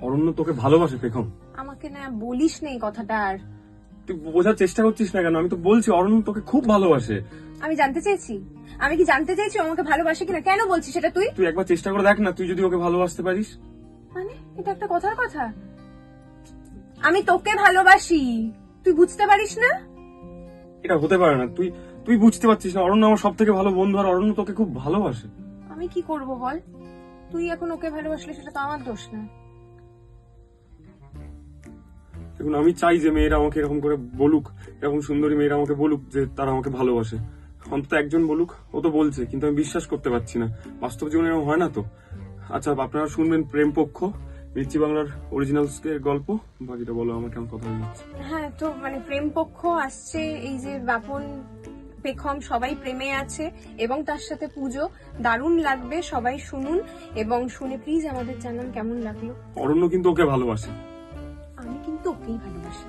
অরণ্য তোকে ভালোবাসে পেখম। আমাকে না বলিস না এই কথাটা আর। তুই বোঝার চেষ্টা করছিস না কেন? আমি তো বলছি অরণ্য তোকে খুব ভালোবাসে। আমি জানতে চাইছি, আমি কি জানতে চাইছি ও আমাকে ভালোবাসে কিনা? কেন বলছিস সেটা তুই? তুই একবার চেষ্টা করে দেখ না, তুই যদি ওকে ভালোবাসতে পারিস। মানে এটা একটা কথার কথা? আমি তোকে ভালোবাসি, তুই বুঝতে পারিস না? এটা হতে পারে না, তুই তুই বুঝতে পারছিস না। অরণ্য আমার সব থেকে ভালো বন্ধু, আর অরণ্য তোকে খুব ভালোবাসে। আমি কি করব বল? তুই এখন ওকে ভালোবাসলে সেটা তো আমার দোষ না। দেখুন, আমি চাই যে মেয়েরা আমাকে এরকম করে বলুক, এরকম সুন্দরী মেয়েরা আমাকে বলুক যে তারা আমাকে ভালোবাসে। অন্তত একজন বলুক, ও তো বলছে, কিন্তু আমি বিশ্বাস করতে পারছি না। বাস্তব জীবনে এরকম হয় না তো। আচ্ছা, আপনারা শুনবেন প্রেম পক্ষ, মির্চি বাংলার অরিজিনাল গল্প। বাকিটা বলো, আমার কেমন কথা হয়ে যাচ্ছে। হ্যাঁ, তো মানে প্রেম পক্ষ আসছে, এই যে বাপন পেখম সবাই প্রেমে আছে এবং তার সাথে পুজো। দারুণ লাগবে, সবাই শুনুন এবং শুনে প্লিজ আমাদের জানান কেমন লাগলো। অরণ্য কিন্তু ওকে ভালোবাসে। আমি কিন্তু ওকেই ভালোবাসি।